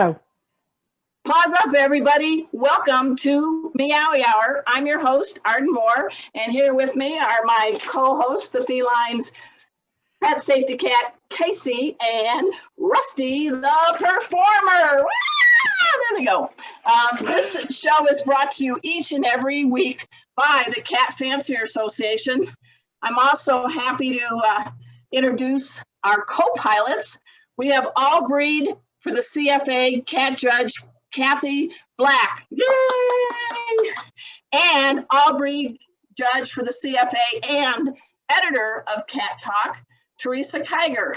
Oh. Pause up, everybody. Welcome to Meowy Hour. I'm your host, Arden Moore, and here with me are my co-hosts, the felines, pet safety cat, Casey, and Rusty, the performer. There they go. This show is brought to you each and every week by the Cat Fancier Association. I'm also happy to introduce our co-pilots. We have all breed for the CFA cat judge, Kathy Black. Yay! And all breed judge for the CFA and editor of Cat Talk, Teresa Keiger.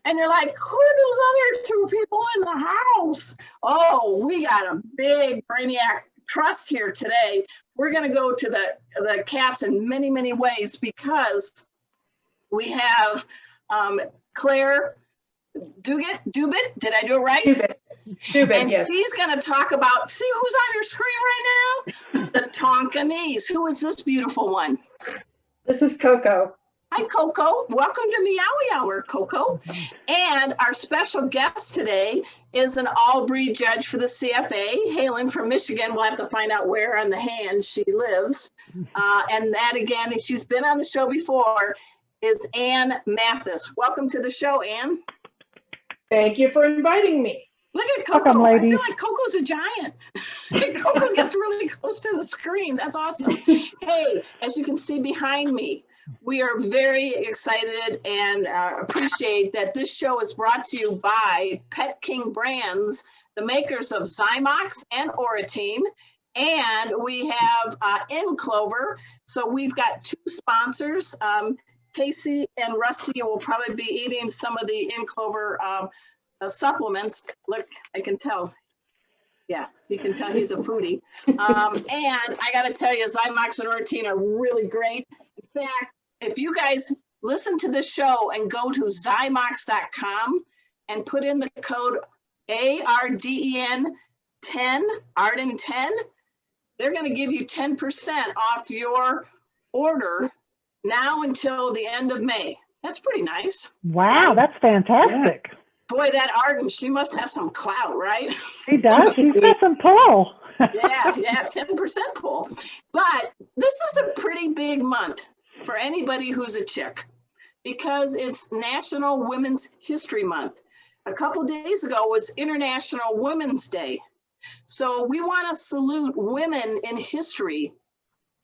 And you're like, who are those other two people in the house? Oh, we got a big brainiac trust here today. We're going to go to the cats in many, many ways because we have Clara Dubit. Did I do it right? Dubit, and yes. She's going to talk about, see who's on your screen right now? The Tonkinese. Who is this beautiful one? This is Coco. Hi, Coco. Welcome to Meowy Hour, Coco. And our special guest today is an all-breed judge for the CFA, hailing from Michigan. We'll have to find out where on the hand she lives. And that, again, she's been on the show before, is Ann Mathis. Welcome to the show, Ann. Thank you for inviting me. Look at Coco. Welcome, I feel like Coco's a giant. Coco gets really close to the screen. That's awesome. Hey, as you can see behind me, we are very excited and appreciate that this show is brought to you by Pet King Brands, the makers of Zymox and Oratine. And we have In Clover. So we've got two sponsors. Casey and Rusty will probably be eating some of the In Clover supplements. Look, I can tell. Yeah, you can tell he's a foodie. And I got to tell you, Zymox and Oratine are really great. In fact, if you guys listen to this show and go to Zymox.com and put in the code ARDEN 10, Arden 10, they're going to give you 10% off your order now until the end of May. That's pretty nice. Wow, right? That's fantastic. Yeah. Boy, that Arden, she must have some clout, right? She does. She's got some pull. yeah, 10% pull. But this is a pretty big month for anybody who's a chick because it's National Women's History Month. A couple days ago was International Women's Day. So we want to salute women in history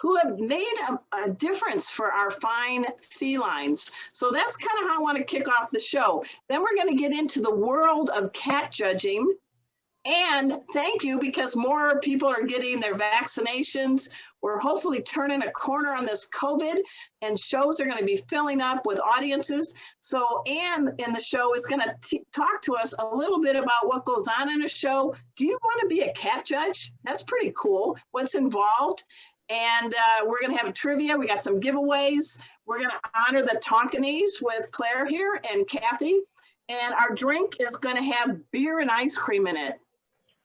who have made a difference for our fine felines. So that's kind of how I want to kick off the show. Then we're going to get into the world of cat judging. And thank you, because more people are getting their vaccinations. We're hopefully turning a corner on this COVID, and shows are going to be filling up with audiences. So Ann in the show is going to talk to us a little bit about what goes on in a show. Do you want to be a cat judge? That's pretty cool. What's involved? And we're going to have a trivia. We got some giveaways. We're going to honor the Tonkinese with Claire here and Kathy. And our drink is going to have beer and ice cream in it.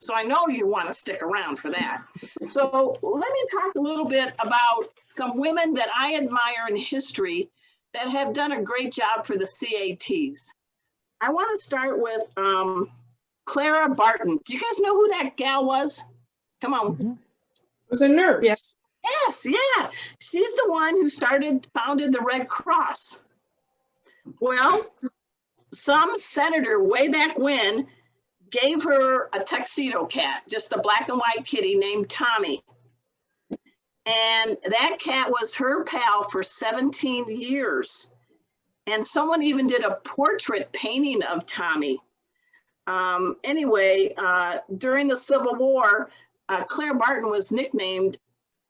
So I know you want to stick around for that. So let me talk a little bit about some women that I admire in history that have done a great job for the CATs. I want to start with Clara Barton. Do you guys know who that gal was? Come on. It was a nurse. Yes. Yes, yeah. She's the one who founded the Red Cross. Well, some senator way back when gave her a tuxedo cat, just a black and white kitty named Tommy. And that cat was her pal for 17 years. And someone even did a portrait painting of Tommy. Anyway, during the Civil War, Clara Barton was nicknamed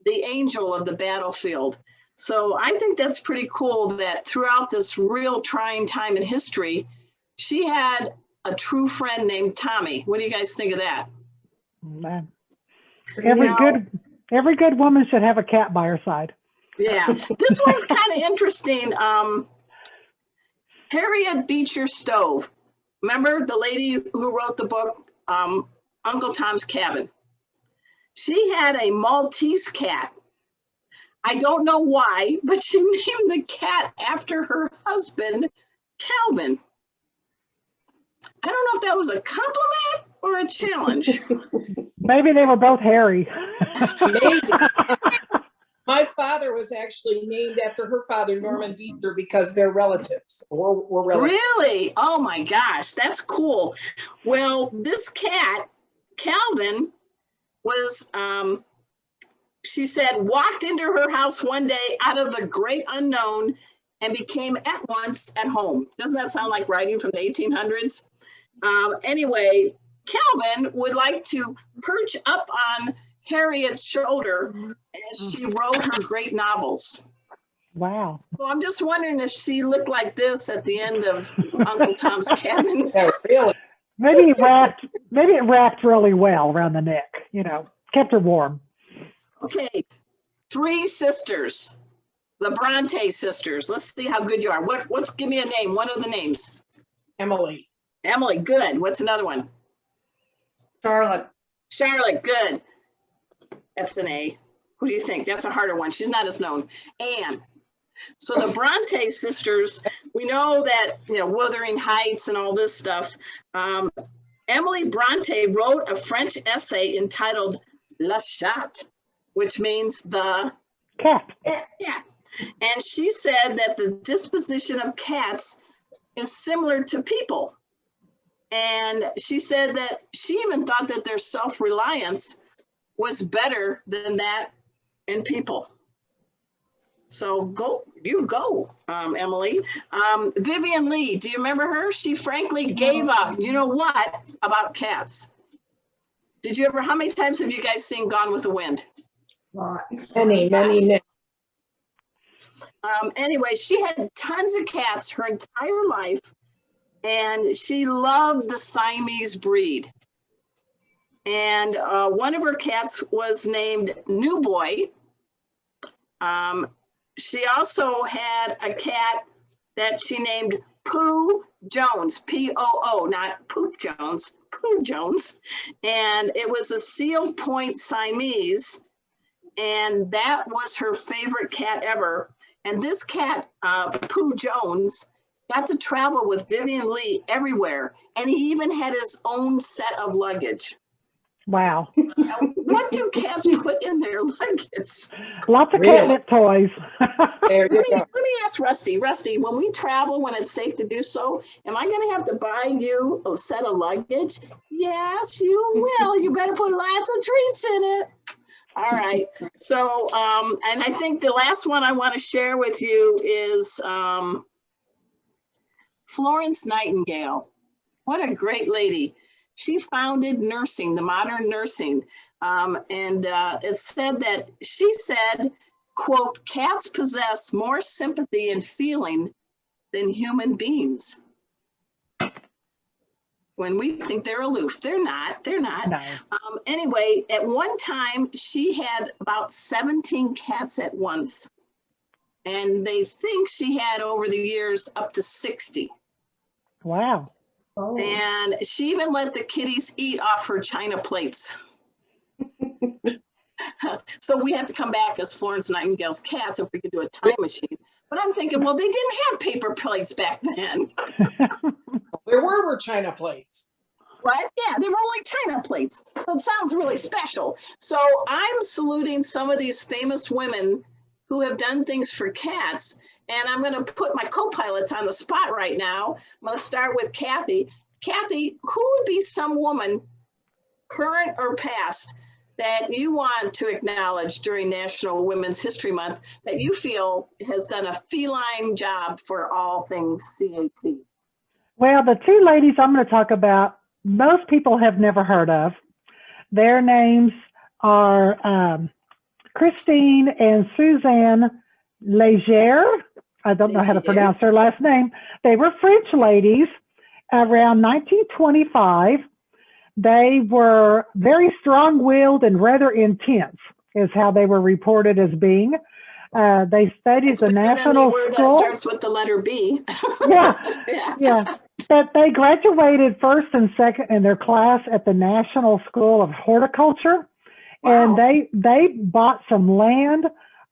the angel of the battlefield. So I think that's pretty cool that throughout this real trying time in history, she had a true friend named Tommy. What do you guys think of that? Man. Every good woman should have a cat by her side. Yeah, this one's kind of interesting. Harriet Beecher Stowe. Remember the lady who wrote the book, Uncle Tom's Cabin? She had a Maltese cat. I don't know why, but she named the cat after her husband, Calvin. I don't know if that was a compliment or a challenge? Maybe they were both hairy. Maybe. My father was actually named after her father, Norman Beecher, because they're relatives. We're relatives. Really? Oh my gosh, that's cool. Well, this cat, Calvin, was, she said, walked into her house one day out of the great unknown and became at once at home. Doesn't that sound like writing from the 1800s? Anyway, Calvin would like to perch up on Harriet's shoulder as she wrote her great novels. Wow. So I'm just wondering if she looked like this at the end of Uncle Tom's Cabin. Yeah, really. Maybe it wrapped really well around the neck, kept her warm. Okay, 3 sisters, the Bronte sisters. Let's see how good you are. Give me a name, one of the names. Emily. Emily, good. What's another one? Charlotte. Charlotte, good. That's an A. Who do you think? That's a harder one. She's not as known. Anne. So the Bronte sisters, we know that, Wuthering Heights and all this stuff. Emily Bronte wrote a French essay entitled La Chatte, which means the Cat. cat. And she said that the disposition of cats is similar to people. And she said that she even thought that their self-reliance was better than that in people. So you go, Emily. Vivian Lee, do you remember her? She frankly gave up, you know what, about cats. How many times have you guys seen Gone with the Wind? Many. Anyway, she had tons of cats her entire life, and she loved the Siamese breed. And one of her cats was named New Boy. She also had a cat that she named Pooh Jones, P-O-O, not Poop Jones, Pooh Jones. And it was a Seal Point Siamese, and that was her favorite cat ever. And this cat, Pooh Jones, got to travel with Vivian Lee everywhere, and he even had his own set of luggage. Wow. Now, what do cats put in their luggage? Lots of Really? catnip toys. There you go. Let me ask Rusty. Rusty, when we travel, when it's safe to do so, am I going to have to buy you a set of luggage? Yes, you will. You better put lots of treats in it. All right. So, and I think the last one I want to share with you is Florence Nightingale. What a great lady. She founded nursing, the modern nursing. And it said that she said, quote, cats possess more sympathy and feeling than human beings. When we think they're aloof, they're not. No. Anyway, at one time, she had about 17 cats at once. And they think she had over the years up to 60. Wow. Oh. And she even let the kitties eat off her china plates. So we have to come back as Florence Nightingale's cats if we could do a time machine. But I'm thinking, well, they didn't have paper plates back then. There were china plates. What? Yeah, they were only china plates. So it sounds really special. So I'm saluting some of these famous women who have done things for cats. And I'm going to put my co-pilots on the spot right now. I'm going to start with Kathy. Kathy, who would be some woman, current or past, that you want to acknowledge during National Women's History Month that you feel has done a feline job for all things CAT? Well, the 2 ladies I'm going to talk about, most people have never heard of. Their names are Christine and Suzanne Leger. I don't know how to pronounce their last name. They were French ladies around 1925. They were very strong-willed and rather intense, is how they were reported as being. They studied the national word school. That starts with the letter B. Yeah. But they graduated first and second in their class at the National School of Horticulture. Wow. And they bought some land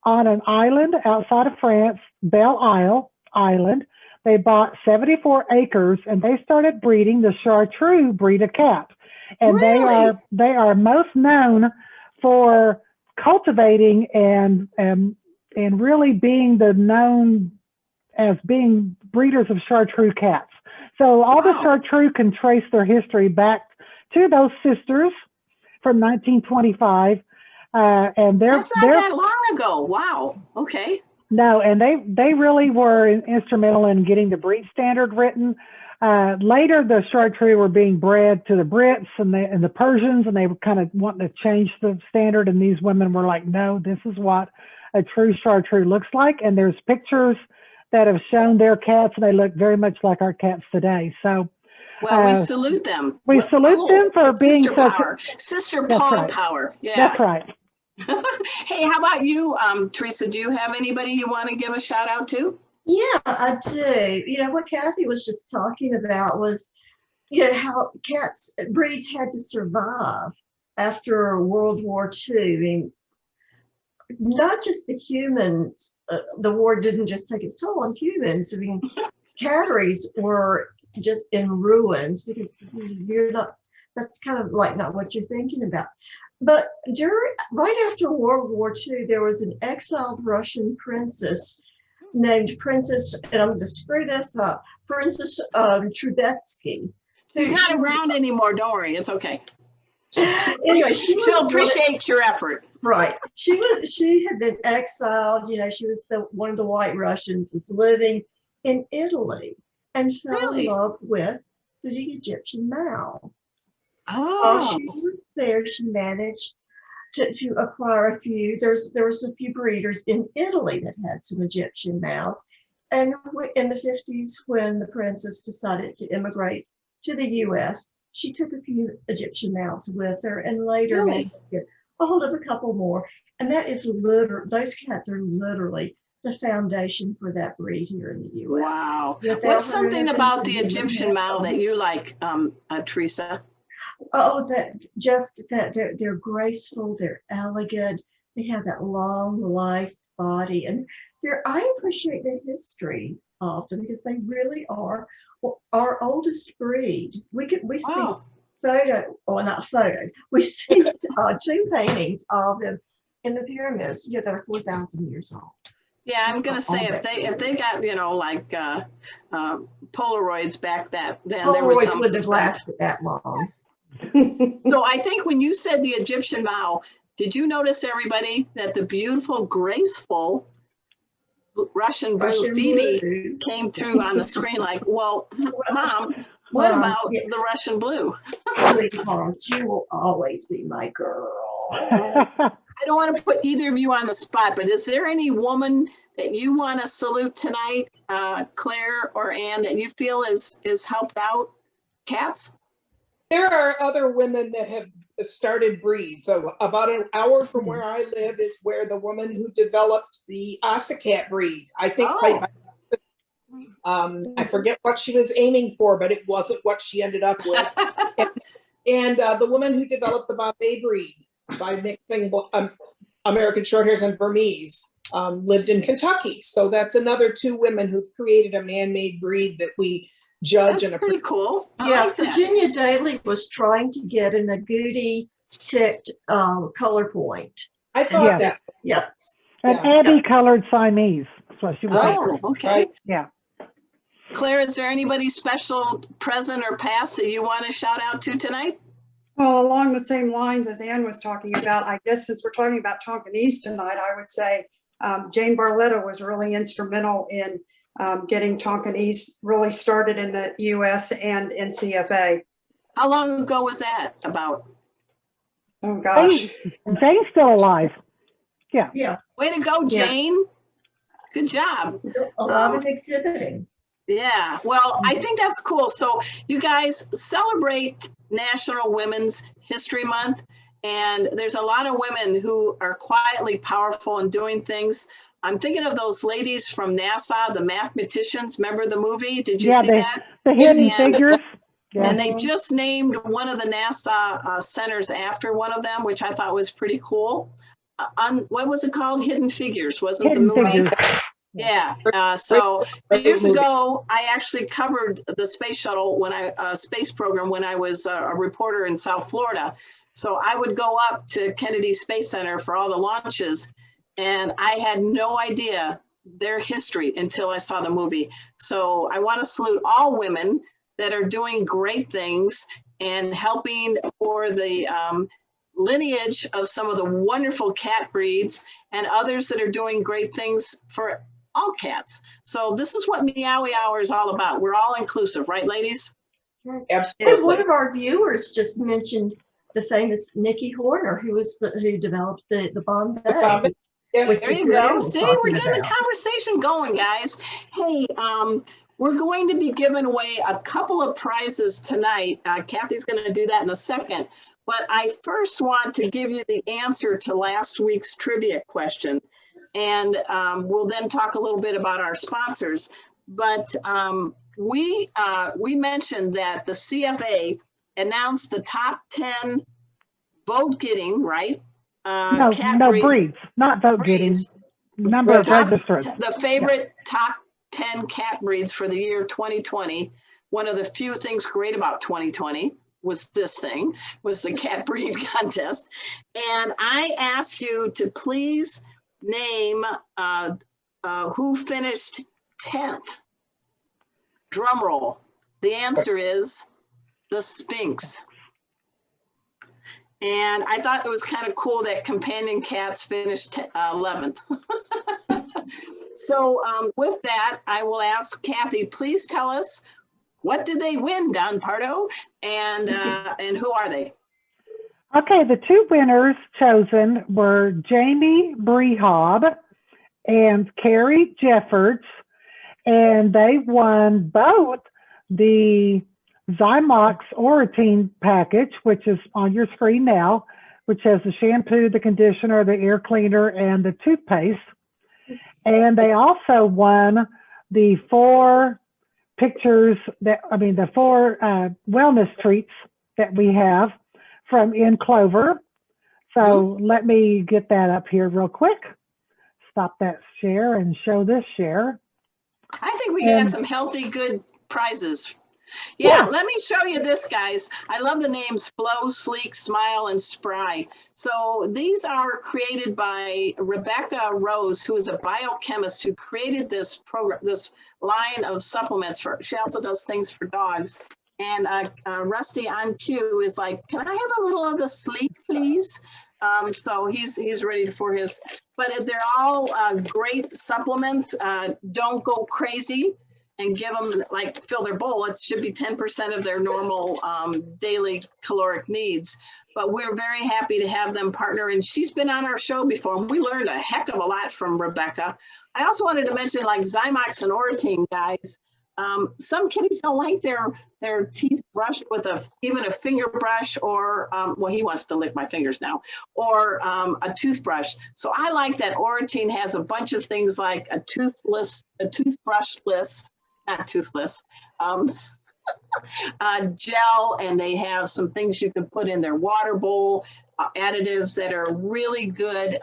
on an island outside of France, Belle Isle Island. They bought 74 acres and they started breeding the Chartreux breed of cat. and Really? they are most known for cultivating and really being known as being breeders of chartreux cats. So all the Wow. chartreux can trace their history back to those sisters from 1925, and That's not that long ago. Wow. Okay. no, and they really were instrumental in getting the breed standard written. Later, the chartreux were being bred to the Brits and the Persians, and they were kind of wanting to change the standard. And these women were like, "No, this is what a true chartreux looks like." And there's pictures that have shown their cats, and they look very much like our cats today. So, Well, we salute them. we Well, salute cool. them for being Sister such. power. Sister That's paw right. power. Yeah. That's right. Hey, how about you, Teresa? Do you have anybody you want to give a shout out to? Yeah, I do. You know, what Kathy was just talking about was, you know, how cats breeds had to survive after World War II. I mean, not just the humans, the war didn't just take its toll on humans. I mean, catteries were just in ruins because that's kind of like not what you're thinking about. But right after World War II, there was an exiled Russian princess named Princess, and I'm going to screw this up, Princess Trubetsky. She's not around anymore. Don't worry. It's okay. Anyway, she'll appreciate your effort. Right. She had been exiled. You know, she was one of the White Russians, was living in Italy and fell in love with the Egyptian Mao. While she was there, she managed to acquire a few. There was a few breeders in Italy that had some Egyptian Maos. And in the 50s, when the princess decided to immigrate to the U.S., she took a few Egyptian Maos with her, and later managed to get a hold of a couple more. And that is those cats are literally the foundation for that breed here in the U.S. Wow. What's something about the Egyptian Mao that you like, Teresa? Oh, that they're graceful, they're elegant, they have that long, lithe body, and I appreciate the history of them because they really are our oldest breed. We see not photos. We see two paintings of them in the pyramids, that are 4,000 years old. Yeah, I'm gonna say if they got Polaroids back then, there was some wouldn't have lasted that long. So I think when you said the Egyptian Mao, did you notice, everybody, that the beautiful, graceful Russian blue Phoebe came through on the screen like, well, Mom, what about the Russian blue? Sweetheart, you will always be my girl. I don't want to put either of you on the spot, but is there any woman that you want to salute tonight, Claire or Anne, that you feel is helped out cats? There are other women that have started breeds. So about an hour from where I live is where the woman who developed the Ocicat breed, I think, I forget what she was aiming for, but it wasn't what she ended up with. and the woman who developed the Bombay breed by mixing American Shorthairs and Burmese lived in Kentucky. So that's another two women who've created a man-made breed that we judge. That's pretty cool. Yeah, like Virginia Daly was trying to get an agouti ticked color point. I thought that. Yeah. An Abbey colored Siamese. That's what she was. Oh, okay. Right. Yeah. Claire, is there anybody special, present or past, that you want to shout out to tonight? Well, along the same lines as Anne was talking about, I guess since we're talking about Tonkinese tonight, I would say Jane Barletta was really instrumental in getting Tonkinese really started in the U.S. and in CFA. How long ago was that about? Oh, gosh. Jane's still alive. Yeah. Yeah. Way to go, Jane. Good job. A lot of exhibiting. Yeah, well, I think that's cool. So you guys celebrate National Women's History Month, and there's a lot of women who are quietly powerful and doing things. I'm thinking of those ladies from NASA, the mathematicians. Remember the movie? Did you see that? The Hidden Figures. Yeah. And they just named one of the NASA centers after one of them, which I thought was pretty cool. What was it called? Hidden Figures, wasn't Hidden the movie? Figures. Yeah, so years ago, I actually covered the space shuttle space program when I was a reporter in South Florida. So I would go up to Kennedy Space Center for all the launches, and I had no idea their history until I saw the movie. So I want to salute all women that are doing great things and helping for the lineage of some of the wonderful cat breeds and others that are doing great things for all cats. So this is what Meowy Hour is all about. We're all inclusive, right, ladies? Absolutely. And one of our viewers just mentioned the famous Nikki Horner, who developed the Bombay. Yes. There you go. See, we're getting the conversation going, guys. Hey, we're going to be giving away a couple of prizes tonight. Kathy's going to do that in a second. But I first want to give you the answer to last week's trivia question. And we'll then talk a little bit about our sponsors. But we mentioned that the CFA announced the top 10 vote getting, right? Breeds, not vote getting. Number of registrants. The favorite top 10 cat breeds for the year 2020. One of the few things great about 2020 was the cat breed contest. And I asked you to please name who finished 10th. Drum roll. The answer is the Sphinx. And I thought it was kind of cool that companion cats finished 11th. So with that, I will ask Kathy, please tell us, what did they win, Don Pardo, and who are they? Okay, the two winners chosen were Jamie Brehob and Carrie Jeffords, and they won both the Zymox Oratine package, which is on your screen now, which has the shampoo, the conditioner, the air cleaner, and the toothpaste. And they also won the four wellness treats that we have from In Clover. So let me get that up here real quick. Stop that share and show this share. I think we had some healthy, good prizes. Yeah, let me show you this, guys. I love the names Flow, Sleek, Smile, and Spry. So these are created by Rebecca Rose, who is a biochemist who created this program, this line of supplements. She also does things for dogs. And Rusty on cue is like, can I have a little of the Sleek, please? So he's ready for his, but they're all great supplements. Don't go crazy and give them, fill their bowl. It should be 10% of their normal daily caloric needs. But we're very happy to have them partner. And she's been on our show before. And we learned a heck of a lot from Rebecca. I also wanted to mention Zymox and Oratine, guys. Some kitties don't like their teeth brushed with even a finger brush or, he wants to lick my fingers now, or a toothbrush. So I like that Oratine has a bunch of things like a toothbrushless, not toothless, gel, and they have some things you can put in their water bowl, additives that are really good.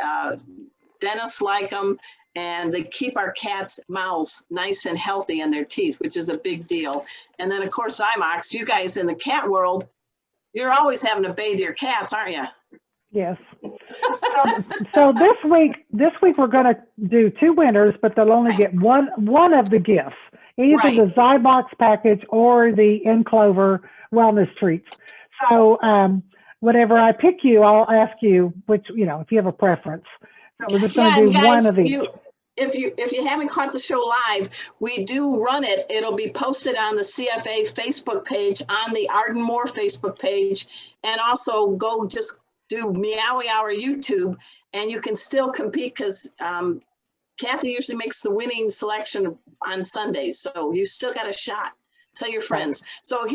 Dentists like them, and they keep our cats' mouths nice and healthy in their teeth, which is a big deal. And then, of course, Zymox, you guys in the cat world, you're always having to bathe your cats, aren't you? Yes. So this week we're going to do two winners, but they'll only get one of the gifts, either the Zymox package or the In Clover wellness treats. So whenever I pick you, I'll ask you which, if you have a preference. So we're just going to do one of these. If you haven't caught the show live, we do run it. It'll be posted on the CFA Facebook page, on the Arden Moore Facebook page, and also go just do Meowy Hour YouTube, and you can still compete because Kathy usually makes the winning selection on Sundays, so you still got a shot. Tell your friends. So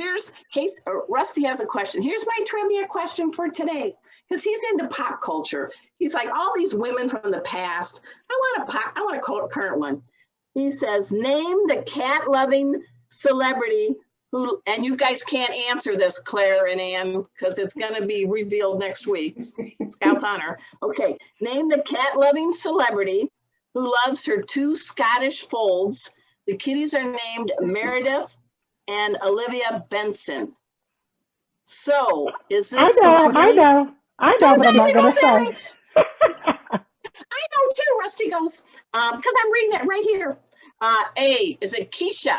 Rusty has a question. Here's my trivia question for today, because he's into pop culture. He's like, all these women from the past. I want a current one. He says, name the cat-loving celebrity who, and you guys can't answer this, Claire and Ann, because it's going to be revealed next week. Scout's honor. Okay, name the cat-loving celebrity who loves her 2 Scottish folds. The kitties are named Meredith and Olivia Benson. So, is this? I know, but I'm not going to say. I know too, Rusty goes, because I'm reading it right here. A, is it Keisha?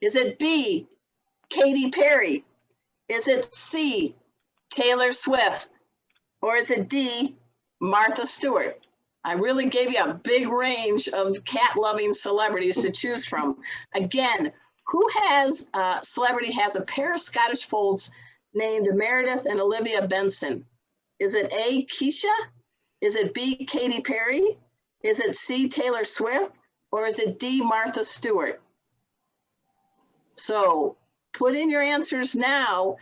Is it B, Katy Perry? Is it C, Taylor Swift? Or is it D, Martha Stewart? I really gave you a big range of cat-loving celebrities to choose from. Again, who has celebrity has a pair of Scottish folds named Meredith and Olivia Benson? Is it A, Keisha? Is it B, Katy Perry? Is it C, Taylor Swift? Or is it D, Martha Stewart? So put in your answers now.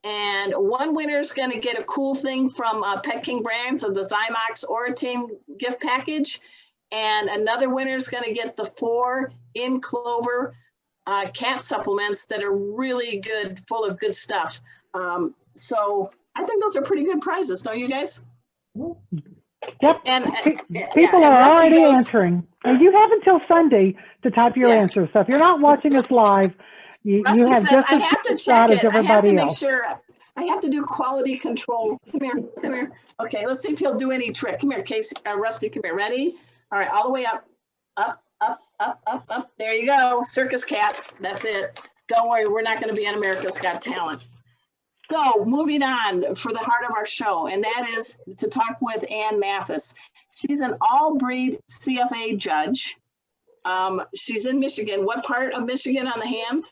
And one winner is going to get a cool thing from Pet King Brands of the Zymox Oratine gift package. And another winner is going to get the 4 In Clover cat supplements that are really good, full of good stuff. So I think those are pretty good prizes, don't you guys? Yep. And People are already answering. And you have until Sunday to type your answers. So if you're not watching us live, you have says, just I have to as check as it. I have to everybody make else. sure. I have to do quality control. Come here, come here. Okay, let's see if he'll do any trick. Come here, Casey, Rusty, come here. Ready? All right, all the way up, up, up, up, up, up. There you go, circus cat. That's it. Don't worry, we're not going to be on America's Got Talent. So moving on for the heart of our show, and that is to talk with Ann Mathis. She's an all-breed CFA judge. She's in Michigan. What part of Michigan on the hand?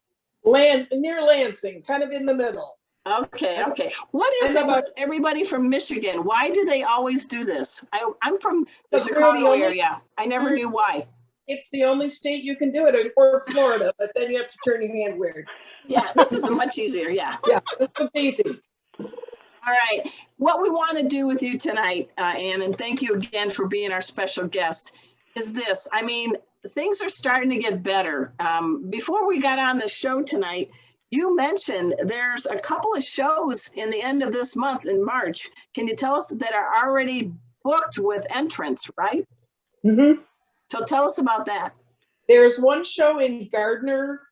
Near Lansing, kind of in the middle. Okay, okay. What is it with everybody from Michigan? Why do they always do this? I'm from the Chicago area. I never knew why. It's the only state you can do it, or Florida, but then you have to turn your hand weird. Yeah, this is much easier, yeah. Yeah, this is easy. All right, what we want to do with you tonight, Ann, and thank you again for being our special guest, is this. I mean, things are starting to get better. Before we got on the show tonight, you mentioned there's a couple of shows in the end of this month in March. Can you tell us that are already booked with entrants, right? Mm-hmm. So tell us about that. There's one show in Gardner,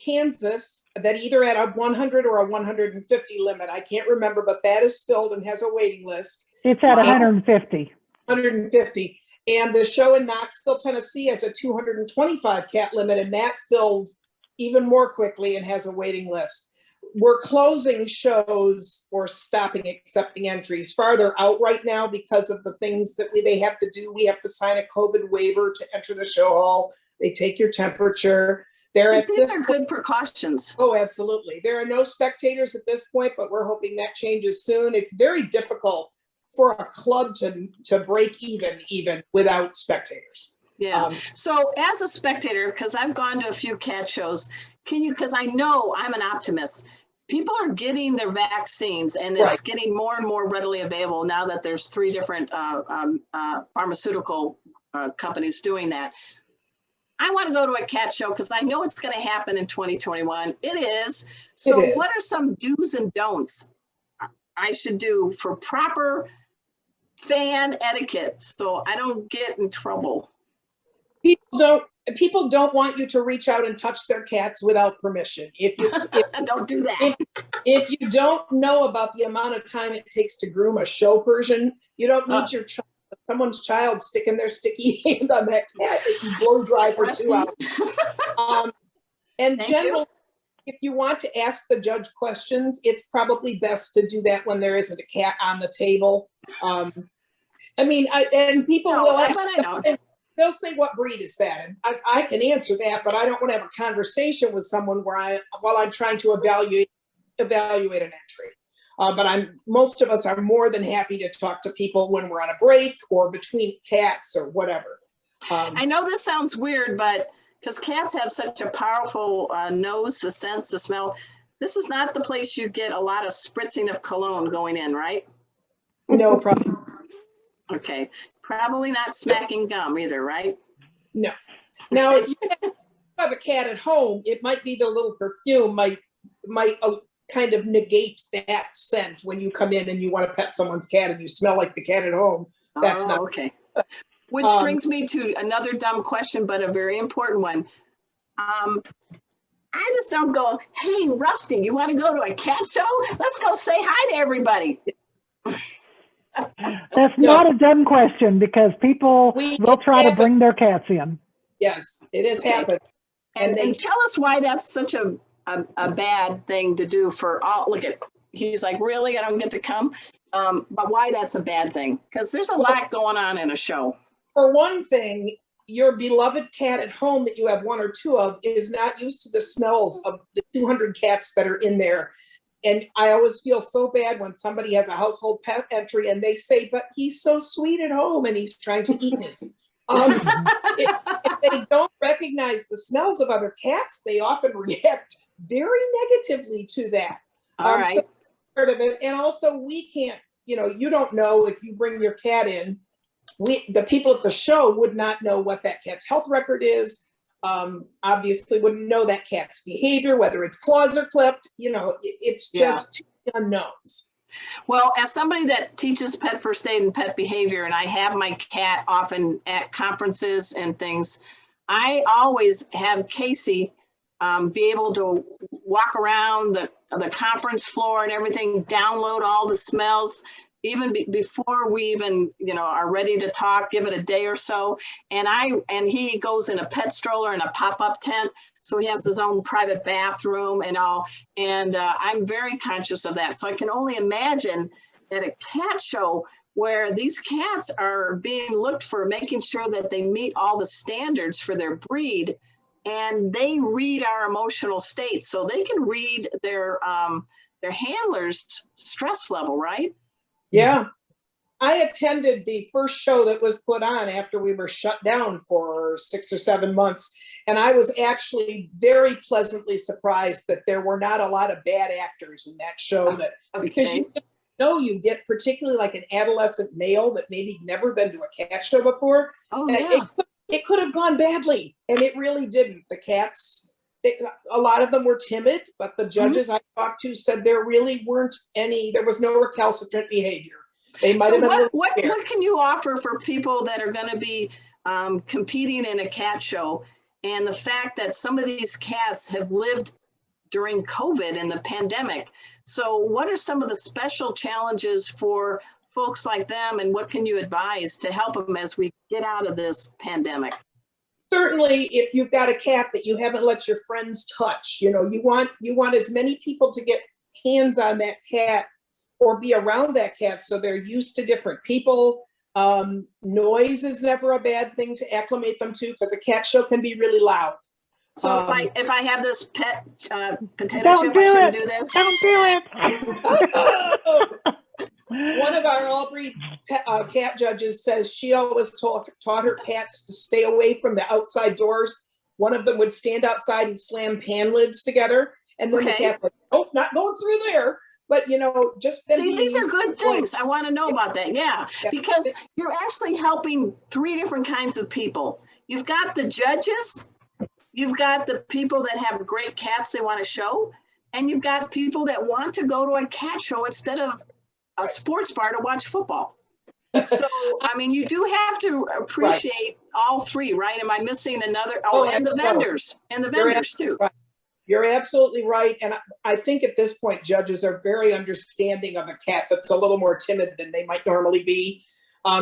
Kansas, that either at a 100 or a 150 limit. I can't remember, but that is filled and has a waiting list. It's at 150. 150. And the show in Knoxville, Tennessee has a 225 cat limit, and that filled even more quickly and has a waiting list. We're closing shows or stopping accepting entries farther out right now because of the things that they have to do. We have to sign a COVID waiver to enter the show hall. They take your temperature. These are good precautions. Oh, absolutely. There are no spectators at this point, but we're hoping that changes soon. It's very difficult for a club to break even without spectators. Yeah. So as a spectator, because I've gone to a few cat shows, because I know I'm an optimist, people are getting their vaccines and it's getting more and more readily available now that there's 3 different pharmaceutical companies doing that. I want to go to a cat show because I know it's going to happen in 2021. It is. So what are some do's and don'ts I should do for proper fan etiquette so I don't get in trouble? People don't want you to reach out and touch their cats without permission. If don't do that. If you don't know about the amount of time it takes to groom a show Persian, you don't need someone's child sticking their sticky hand on that cat that you blow dry for 2 hours. And generally, if you want to ask the judge questions, it's probably best to do that when there isn't a cat on the table. People will. They'll say, what breed is that? And I can answer that, but I don't want to have a conversation with someone while I'm trying to evaluate an entry. But most of us are more than happy to talk to people when we're on a break or between cats or whatever. I know this sounds weird, but because cats have such a powerful nose, the sense, the smell, this is not the place you get a lot of spritzing of cologne going in, right? No problem. Okay. Probably not smacking gum either, right? No. Now, if you have a cat at home, it might be the little perfume might kind of negate that scent when you come in and you want to pet someone's cat and you smell like the cat at home. That's not okay. Which brings me to another dumb question, but a very important one. I just don't go, hey, Rusty, you want to go to a cat show? Let's go say hi to everybody. That's not a dumb question because people will try to bring their cats in. Yes, it has happened. And tell us why that's such a bad thing to do for all. Look at, he's like, really? I don't get to come? But why that's a bad thing? Because there's a lot going on in a show. For one thing, your beloved cat at home that you have one or two of is not used to the smells of the 200 cats that are in there. And I always feel so bad when somebody has a household pet entry and they say, but he's so sweet at home and he's trying to eat me. If they don't recognize the smells of other cats, they often react very negatively to that. All right. So part of it. And also we can't, you don't know if you bring your cat in, the people at the show would not know what that cat's health record is. Obviously wouldn't know that cat's behavior, whether its claws are clipped, it's just unknowns. Well, as somebody that teaches pet first aid and pet behavior, and I have my cat often at conferences and things, I always have Casey be able to walk around the conference floor and everything, download all the smells, even before we even, are ready to talk, give it a day or so. And he goes in a pet stroller and a pop-up tent. So he has his own private bathroom and all. And I'm very conscious of that. So I can only imagine at a cat show where these cats are being looked for, making sure that they meet all the standards for their breed. And they read our emotional state. So they can read their handler's stress level, right? Yeah. I attended the first show that was put on after we were shut down for 6 or 7 months. And I was actually very pleasantly surprised that there were not a lot of bad actors in that show. Because you get particularly like an adolescent male that maybe never been to a cat show before. Oh, yeah. It could have gone badly, and it really didn't. The cats, a lot of them were timid, but the judges I talked to said there really weren't there was no recalcitrant behavior. They might have been. What can you offer for people that are going to be competing in a cat show? And the fact that some of these cats have lived during COVID and the pandemic. So what are some of the special challenges for folks like them, and what can you advise to help them as we get out of this pandemic? Certainly, if you've got a cat that you haven't let your friends touch, you want as many people to get hands on that cat or be around that cat so they're used to different people. Noise is never a bad thing to acclimate them to because a cat show can be really loud. So if I have this pet potato chip, I shouldn't do this? Don't do it. One of our Albury cat judges says she always taught her cats to stay away from the outside doors. One of them would stand outside and slam pan lids together. And then the cat would, oh, not going through there. But, just them. See, these are good things. I want to know about that. Yeah, because you're actually helping 3 different kinds of people. You've got the judges, you've got the people that have great cats they want to show, and you've got people that want to go to a cat show instead of a sports bar to watch football. So, you do have to appreciate all 3, right? Am I missing another? And the vendors, too. Right. You're absolutely right. And I think at this point, judges are very understanding of a cat that's a little more timid than they might normally be.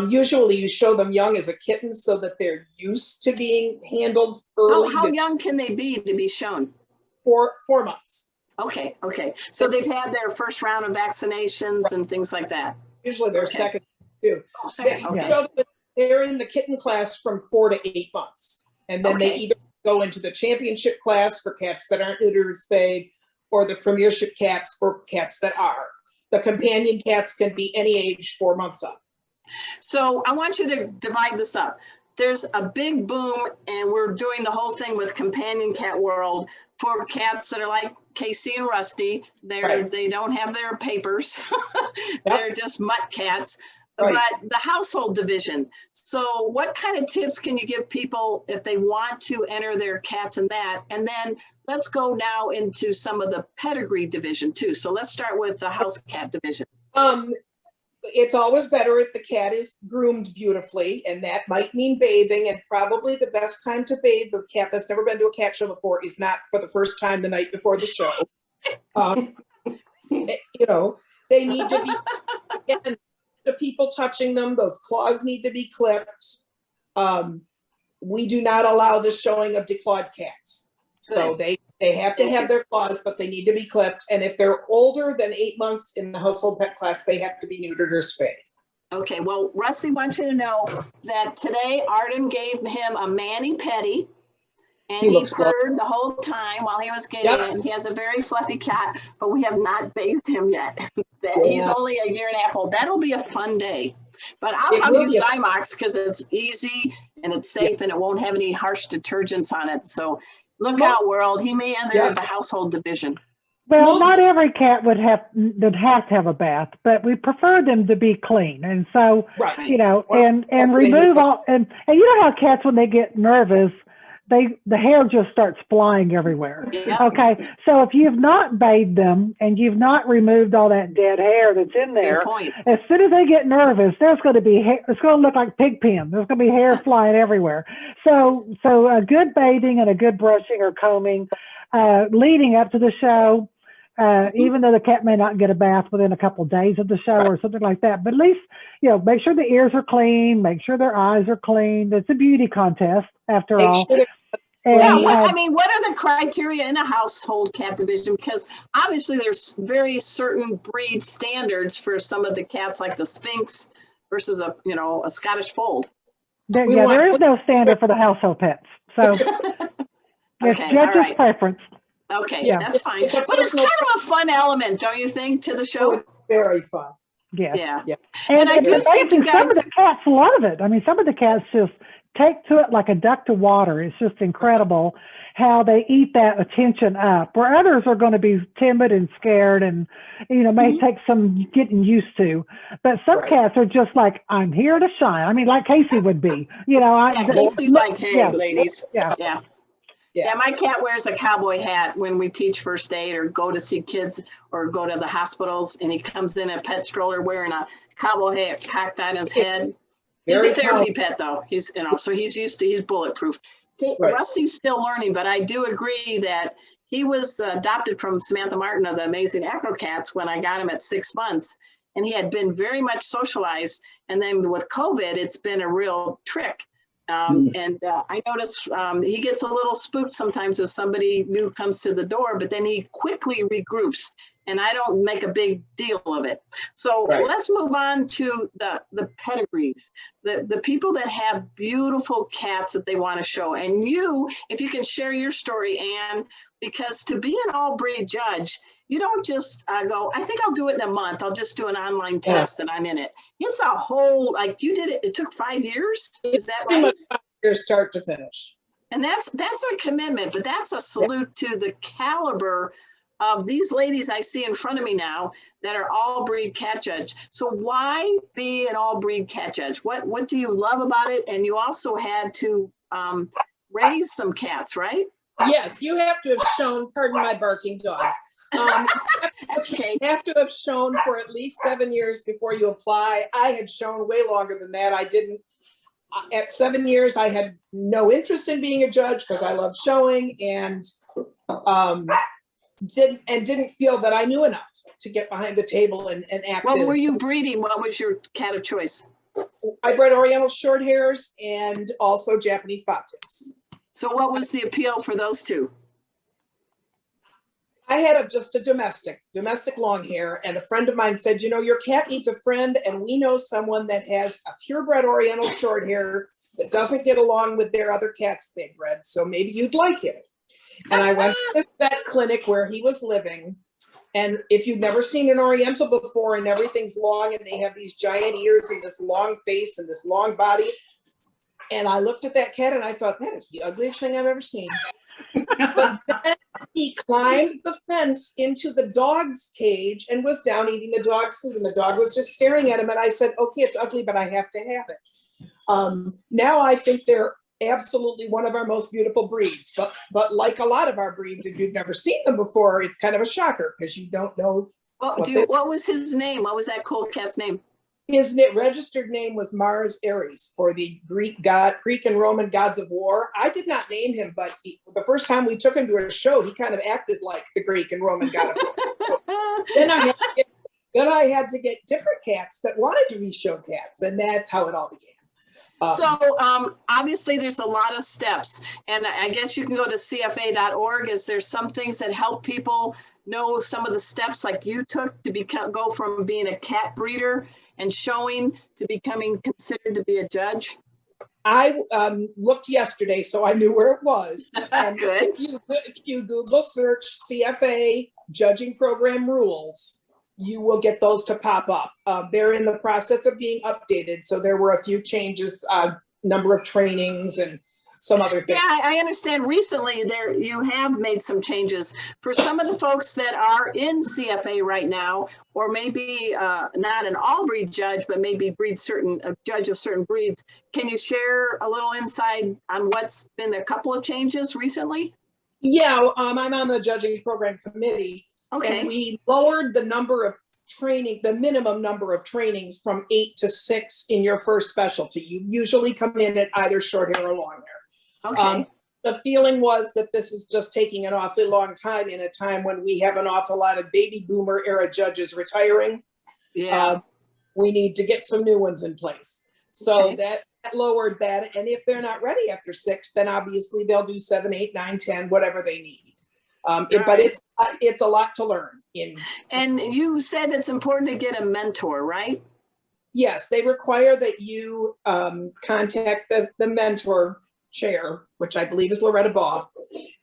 Usually you show them young as a kitten so that they're used to being handled early. How young can they be to be shown? 4 months. Okay. So they've had their first round of vaccinations and things like that. Usually they're second too. Oh, second. Okay. So they're in the kitten class from 4 to 8 months. And then they either go into the championship class for cats that aren't neutered or spayed, or the premiership cats for cats that are. The companion cats can be any age 4 months up. So I want you to divide this up. There's a big boom, and we're doing the whole thing with companion cat world for cats that are like Casey and Rusty. They don't have their papers. They're just mutt cats. But the household division. So what kind of tips can you give people if they want to enter their cats in that? And then let's go now into some of the pedigree division too. So let's start with the house cat division. it's always better if the cat is groomed beautifully, and that might mean bathing. And probably the best time to bathe the cat that's never been to a cat show before is not for the first time the night before the show. You know, they need to be, again, the people touching them, those claws need to be clipped. We do not allow the showing of declawed cats. So they have to have their claws, but they need to be clipped. And if they're older than 8 months in the household pet class, they have to be neutered or spayed. Okay, well, Rusty wants you to know that today Arden gave him a mani-pedi, and he purred the whole time while he was getting it. He has a very fluffy cat, but we have not bathed him yet. He's only a year and a half old. That'll be a fun day. But I'll probably use Zymox because it's easy and it's safe and it won't have any harsh detergents on it. So look out, world. He may enter the household division. Well, not every cat would have to have a bath, but we prefer them to be clean. And so, you know, and remove all, and you know how cats, when they get nervous, the hair just starts flying everywhere. Okay, so if you've not bathed them and you've not removed all that dead hair that's in there, as soon as they get nervous, there's going to be hair, it's going to look like pig pen. There's going to be hair flying everywhere. So a good bathing and a good brushing or combing leading up to the show. Even though the cat may not get a bath within a couple of days of the show or something like that, but at least, you know, make sure the ears are clean, make sure their eyes are clean. It's a beauty contest after all. I mean, what are the criteria in a household cat division? Because obviously there's very certain breed standards for some of the cats, like the Sphinx versus a Scottish Fold. There is no standard for the household pets. So it's judge's preference. Okay, that's fine. But it's kind of a fun element, don't you think, to the show? Very fun. Yeah. And I do think you guys... some of the cats love it. I mean, some of the cats just take to it like a duck to water. It's just incredible how they eat that attention up, where others are going to be timid and scared and, you know, may take some getting used to. But some cats are just like, I'm here to shine. I mean, like Casey would be. You know, Casey's like, hey, ladies. Yeah, my cat wears a cowboy hat when we teach first aid or go to see kids or go to the hospitals, and he comes in a pet stroller wearing a cowboy hat cocked on his head. He's a therapy pet, though. He's he's bulletproof. Rusty's still learning, but I do agree that he was adopted from Samantha Martin of the Amazing Acrocats when I got him at 6 months, and he had been very much socialized. And then with COVID, it's been a real trick. And I notice he gets a little spooked sometimes if somebody new comes to the door, but then he quickly regroups, and I don't make a big deal of it. So let's move on to the pedigrees, the people that have beautiful cats that they want to show. And you, if you can share your story, Anne, because to be an all-breed judge, you don't just go, I think I'll do it in a month. I'll just do an online test and I'm in it. It's a whole, like you did it, it took 5 years. Is that right? 5 years start to finish. And that's a commitment, but that's a salute to the caliber of these ladies I see in front of me now that are all breed cat judge. So why be an all breed cat judge? What do you love about it? And you also had to raise some cats, right? Yes, you have to have shown, pardon my barking dogs. Have to have shown for at least 7 years before you apply. I had shown way longer than that. I didn't. At 7 years, I had no interest in being a judge because I love showing, and didn't feel that I knew enough to get behind the table and act. What were you breeding? What was your cat of choice? I bred Oriental short hairs and also Japanese bobtails. So what was the appeal for those two? I had just a domestic long hair, and a friend of mine said, you know, your cat needs a friend, and we know someone that has a purebred Oriental short hair that doesn't get along with their other cats they bred, so maybe you'd like him. And I went to this vet clinic where he was living, and if you've never seen an Oriental before and everything's long and they have these giant ears and this long face and this long body, and I looked at that cat and I thought, that is the ugliest thing I've ever seen. But then he climbed the fence into the dog's cage and was down eating the dog's food, and the dog was just staring at him, and I said, okay, it's ugly, but I have to have it. Now I think they're absolutely one of our most beautiful breeds, but like a lot of our breeds, if you've never seen them before, it's kind of a shocker because you don't know. What was his name? What was that cool cat's name? His registered name was Mars Ares, for the Greek and Roman gods of war. I did not name him, but the first time we took him to a show, he kind of acted like the Greek and Roman god of war. Then I had to get different cats that wanted to be show cats, and that's how it all began. So obviously there's a lot of steps, and I guess you can go to CFA.org. Is there some things that help people know some of the steps like you took to go from being a cat breeder and showing to becoming considered to be a judge? I looked yesterday, so I knew where it was. And Good. If you Google search CFA judging program rules, you will get those to pop up. They're in the process of being updated. So there were a few changes, number of trainings and some other things. Yeah, I understand recently you have made some changes for some of the folks that are in CFA right now, or maybe not an all breed judge, but maybe a judge of certain breeds. Can you share a little insight on what's been a couple of changes recently? Yeah, I'm on the judging program committee. Okay. And we lowered the number of the minimum number of trainings from 8 to 6 in your first specialty. You usually come in at either short hair or long hair. Okay. The feeling was that this is just taking an awfully long time in a time when we have an awful lot of baby boomer era judges retiring. Yeah. We need to get some new ones in place. So Okay. that lowered that. And if they're not ready after 6, then obviously they'll do 7, 8, 9, 10, whatever they need. But it's a lot to learn. And you said it's important to get a mentor, right? Yes, they require that you contact the mentor chair, which I believe is Loretta Baugh,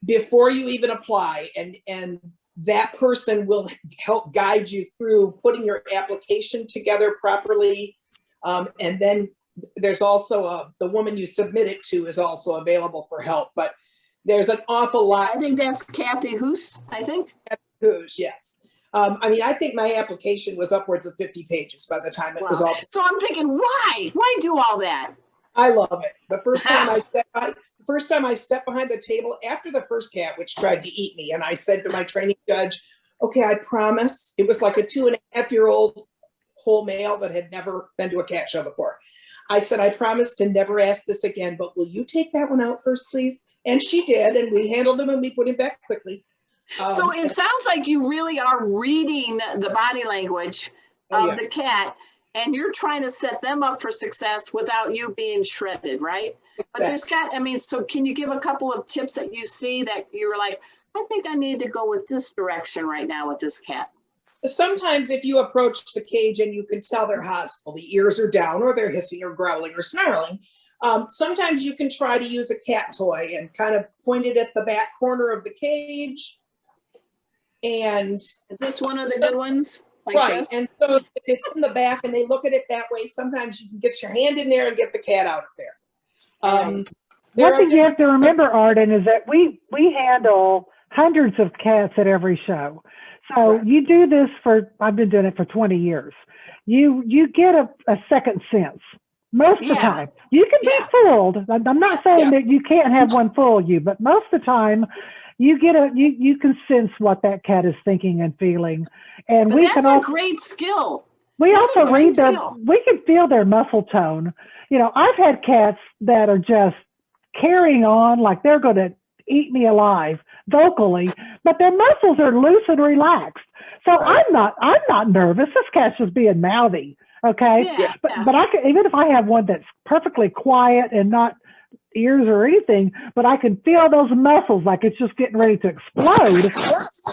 before you even apply, and that person will help guide you through putting your application together properly. And then there's also the woman you submit it to is also available for help, but there's an awful lot. I think that's Kathy Hoos, I think. Hoos, yes. I think my application was upwards of 50 pages by the time it was all. So I'm thinking, why do all that? I love it. The first time I stepped behind the table after the first cat, which tried to eat me, and I said to my training judge, okay, I promise. It was like a 2.5-year-old whole male that had never been to a cat show before. I said, I promise to never ask this again, but will you take that one out first, please? And she did, and we handled him and we put him back quickly. So it sounds like you really are reading the body language of the cat, and you're trying to set them up for success without you being shredded, right? But there's so can you give a couple of tips that you see that you're like, I think I need to go with this direction right now with this cat? Sometimes if you approach the cage and you can tell they're hostile, the ears are down or they're hissing or growling or snarling, sometimes you can try to use a cat toy and kind of point it at the back corner of the cage. And is this one of the good ones? Like right. This? And so if it's in the back and they look at it that way, sometimes you can get your hand in there and get the cat out of there. One thing you have to remember, Arden, is that we handle hundreds of cats at every show. So right. You do this I've been doing it for 20 years. You get a second sense. Most of the time. You can be fooled. I'm not saying that you can't have one fool you, but most of the time you get you can sense what that cat is thinking and feeling. And but that's a great skill. We That's also we can feel their muscle tone. I've had cats that are just carrying on like they're going to eat me alive vocally, but their muscles are loose and relaxed. So right. I'm not nervous. This cat's just being mouthy. Okay. Yeah, but I can, even if I have one that's perfectly quiet and not ears or anything, but I can feel those muscles like it's just getting ready to explode.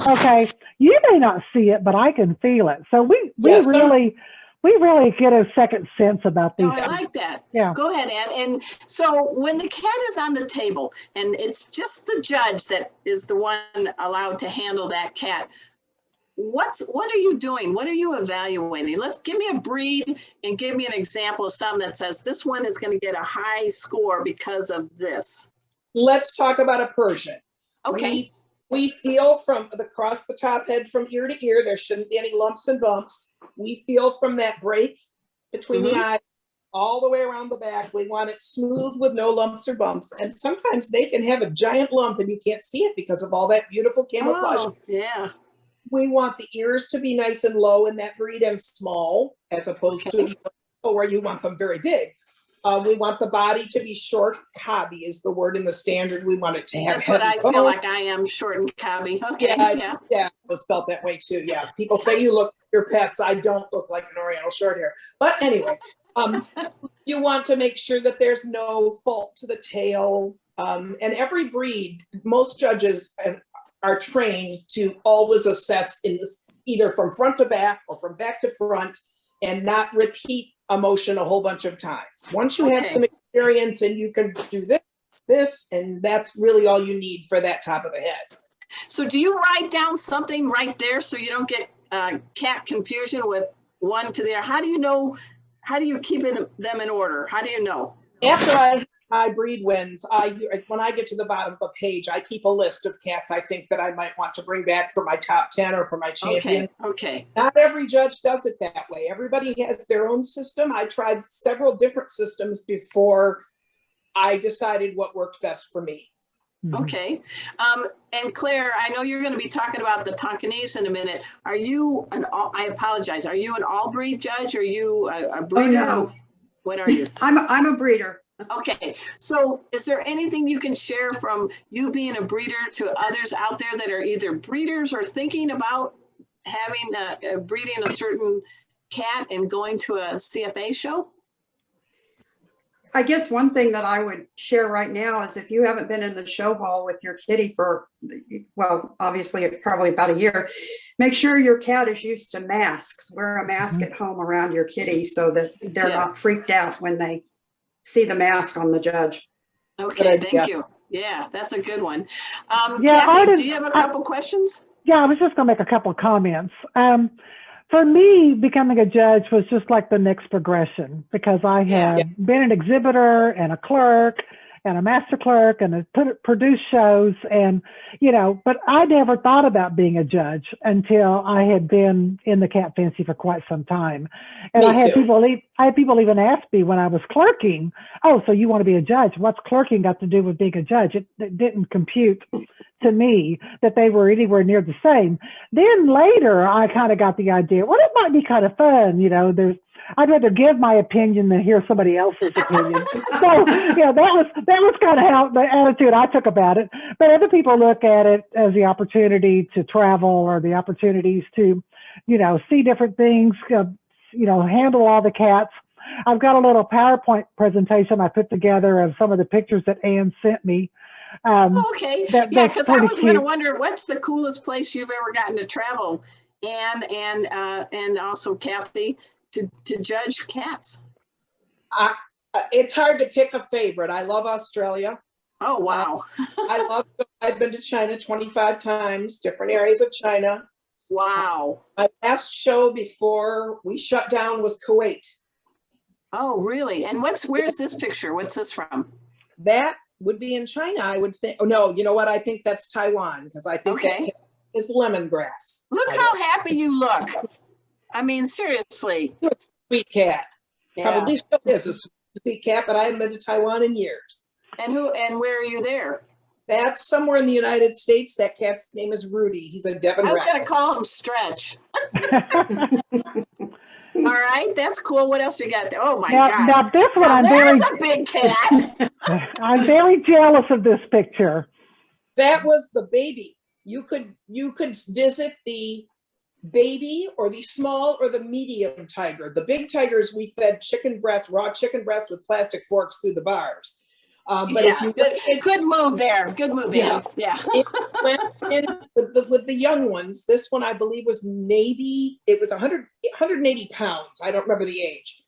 Okay. You may not see it, but I can feel it. So we really get a second sense about these. I like that. Yeah. Go ahead, Ann. And so when the cat is on the table and it's just the judge that is the one allowed to handle that cat, what are you doing? What are you evaluating? Give me a breed and give me an example of something that says this one is going to get a high score because of this. Let's talk about a Persian. Okay. We feel from across the top head from ear to ear, there shouldn't be any lumps and bumps. We feel from that break between the eyes all the way around the back. We want it smooth with no lumps or bumps. And sometimes they can have a giant lump and you can't see it because of all that beautiful camouflage. Oh, yeah. We want the ears to be nice and low in that breed and small, as opposed to where you want them very big. We want the body to be short. Cobby is the word in the standard. We want it to have. That's what I heavy feel bone. like I am, short and cobby. Okay, Yeah, it was spelled that way too. Yeah, people say you look like your pets. I don't look like an Oriental short hair. But anyway, you want to make sure that there's no fault to the tail. And every breed, most judges are trained to always assess in this, either from front to back or from back to front, and not repeat a motion a whole bunch of times. Once you have some experience and you can do this, and that's really all you need for that top of the head. So do you write down something right there so you don't get cat confusion with one to the other? How do you know, how do you keep them in order? How do you know? After I breed wins, when I get to the bottom of a page, I keep a list of cats I think that I might want to bring back for my top 10 or for my champion. Okay. Not every judge does it that way. Everybody has their own system. I tried several different systems before I decided what worked best for me. Okay. And Claire, I know you're going to be talking about the Tonkinese in a minute. Are you I apologize. Are you an all breed judge? Are you a breeder? Oh, no. What are you? I'm a breeder. Okay. So is there anything you can share from you being a breeder to others out there that are either breeders or thinking about having breeding a certain cat and going to a CFA show? I guess one thing that I would share right now is if you haven't been in the show hall with your kitty for, well, obviously probably about a year, make sure your cat is used to masks. Wear a mask at home around your kitty so that they're not freaked out when they see the mask on the judge. Okay, thank you. Yeah, that's a good one. Yeah, Kathy, Arden, do you have a couple questions? Yeah, I was just going to make a couple of comments. For me, becoming a judge was just like the next progression because I have been an exhibitor and a clerk and a master clerk and produced shows and, you know, but I never thought about being a judge until I had been in the cat fancy for quite some time. And I had people even ask me when I was clerking, oh, so you want to be a judge? What's clerking got to do with being a judge? It didn't compute to me that they were anywhere near the same. Then later I kind of got the idea, well, it might be kind of fun, you know, I'd rather give my opinion than hear somebody else's opinion. So, you know, that was kind of how the attitude I took about it. But other people look at it as the opportunity to travel or the opportunities to, you know, see different things, you know, handle all the cats. I've got a little PowerPoint presentation I put together of some of the pictures that Anne sent me. Okay. Yeah, because I was going to wonder what's the coolest place you've ever gotten to travel, Anne and also Kathy, to judge cats. It's hard to pick a favorite. I love Australia. Oh, wow. I've been to China 25 times, different areas of China. Wow. My last show before we shut down was Kuwait. Oh, really? And where's this picture? What's this from? That would be in China, I would think. Oh, no, you know what? I think that's Taiwan because I think that is lemongrass. Look how happy you look. I mean, seriously. Sweet cat. Yeah. Probably still is a sweet cat, but I haven't been to Taiwan in years. And where are you there? That's somewhere in the United States. That cat's name is Rudy. He's a Devon I was Rat. going to call him Stretch. All right, that's cool. What else you got there? Oh my gosh. Now this one, there's a big cat. I'm very jealous of this picture. That was the baby. You could visit the baby or the small or the medium tiger. The big tigers we fed raw chicken breast with plastic forks through the bars. But yeah, good move there. Good move, yeah. It went in with the young ones. This one, I believe, was it was 180 pounds. I don't remember the age.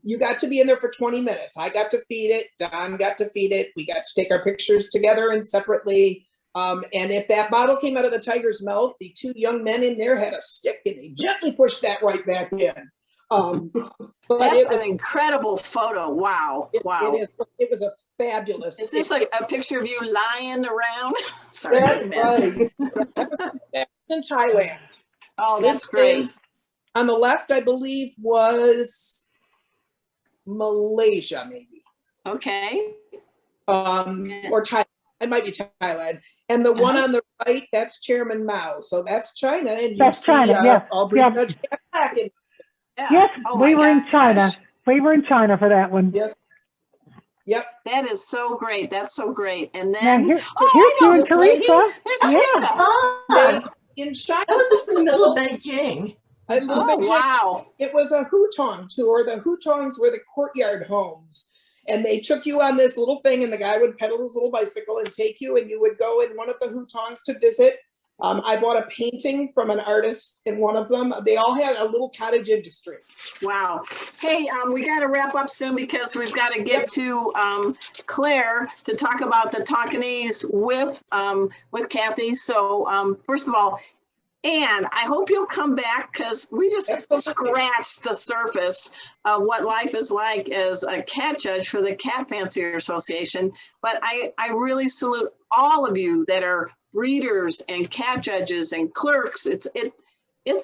You got to be in there for 20 minutes. I got to feed it. Don got to feed it. We got to take our pictures together and separately. And if that bottle came out of the tiger's mouth, the two young men in there had a stick and they gently pushed that right back in. But that's an incredible photo. Wow. Wow. It was a fabulous. Is this a picture of you lying around? Sorry. That's right. That's in Thailand. Oh, that's great. On the left, I believe, was Malaysia, maybe. Okay. Or Thailand. It might be Thailand. And the one on the right, that's Chairman Mao. So that's China. And you see Judge Black. Yeah. Yes, Oh we my were in China. gosh. We were in China for that one. Yes. Yep. That is so great. That's so great. And Now then, here's I you know and this lady. Teresa. There's Yeah. Teresa. They, Ah, in China, I was in the middle of Beijing. a little Oh, bit, wow. it was a hutong tour. The hutongs were the courtyard homes. And they took you on this little thing, and the guy would pedal his little bicycle and take you, and you would go in one of the hutongs to visit. I bought a painting from an artist in one of them. They all had a little cottage industry. Wow. Hey, we got to wrap up soon because we've got to get to Claire to talk about the Tonkinese with Kathy. So first of all, Anne, I hope you'll come back because we just Absolutely. scratched the surface of what life is like as a cat judge for the Cat Fancier Association. But I really salute all of you that are breeders and cat judges and clerks. It's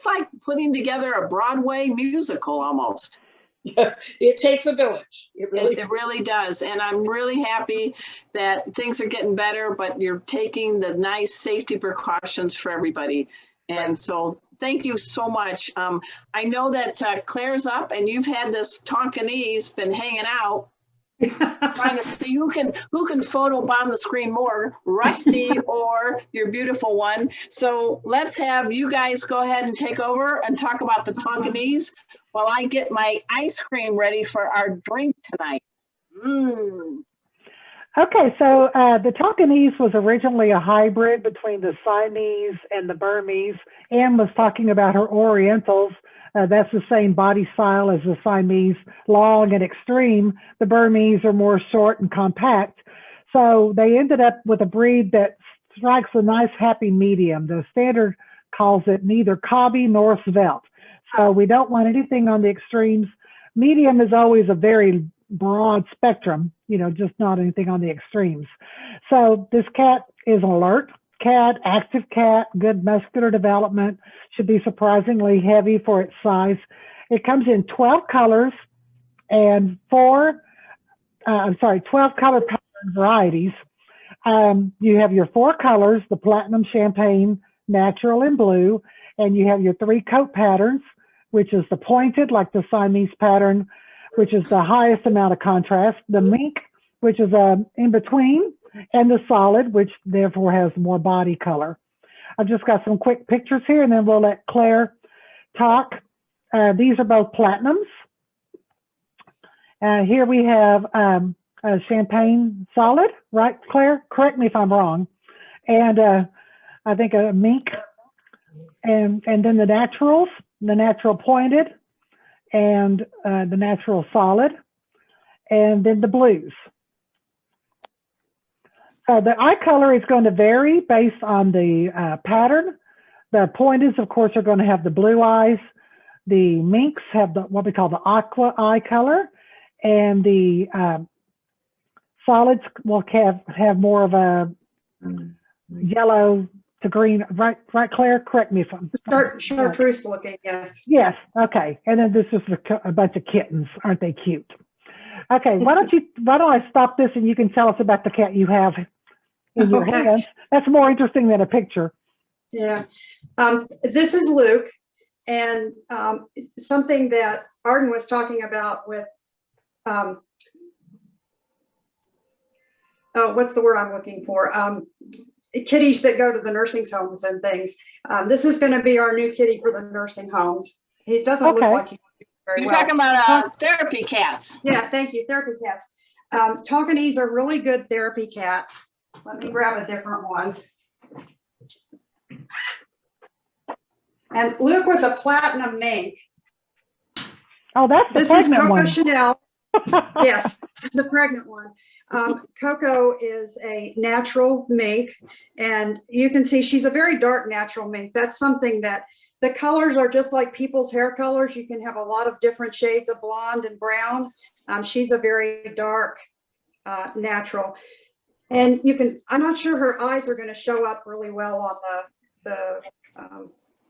like putting together a Broadway musical almost. It takes a village. It really. It really does. And I'm really happy that things are getting better, but you're taking the nice safety precautions for everybody. And so thank you so much. I know that Claire's up and you've had this Tonkinese been hanging out trying to see who can photobomb the screen more, Rusty or your beautiful one. So let's have you guys go ahead and take over and talk about the Tonkinese while I get my ice cream ready for our drink tonight. Okay, so the Tonkinese was originally a hybrid between the Siamese and the Burmese. Anne was talking about her Orientals. That's the same body style as the Siamese, long and extreme. The Burmese are more short and compact. So they ended up with a breed that strikes a nice happy medium. The standard calls it neither cobby nor svelte. So we don't want anything on the extremes. Medium is always a very broad spectrum, just not anything on the extremes. So this cat is an alert cat, active cat, good muscular development, should be surprisingly heavy for its size. It comes in 12 colors and 12 color pattern varieties. You have your 4 colors, the platinum, champagne, natural, and blue, and you have your 3 coat patterns, which is the pointed, like the Siamese pattern, which is the highest amount of contrast, the mink, which is in between, and the solid, which therefore has more body color. I've just got some quick pictures here, and then we'll let Claire talk. These are both platinums. Here we have a champagne solid, right, Claire? Correct me if I'm wrong. And I think a mink, and then the naturals, the natural pointed, and the natural solid, and then the blues. The eye color is going to vary based on the pattern. The pointeds, of course, are going to have the blue eyes. The minks have what we call the aqua eye color, and the solids will have more of a yellow to green. Right, Claire? Correct me if I'm Chartreuse looking, yes. Yes. Okay. And then this is a bunch of kittens. Aren't they cute? Okay. Why don't I stop this and you can tell us about the cat you have in your hands. That's more interesting than a picture. Yeah. This is Luke, and something that Arden was talking about with, what's the word I'm looking for? Kitties that go to the nursing homes and things. This is going to be our new kitty for the nursing homes. He doesn't look like he would do very You're well. talking about therapy cats. Yeah, thank you. Therapy cats. Tonkinese are really good therapy cats. Let me grab a different one. And Luke was a platinum mink. Oh, that's the This is pregnant Coco one. Chanel. Yes, the pregnant one. Coco is a natural mink, and you can see she's a very dark natural mink. That's something that the colors are just like people's hair colors. You can have a lot of different shades of blonde and brown. She's a very dark natural. And you can, I'm not sure her eyes are going to show up really well on the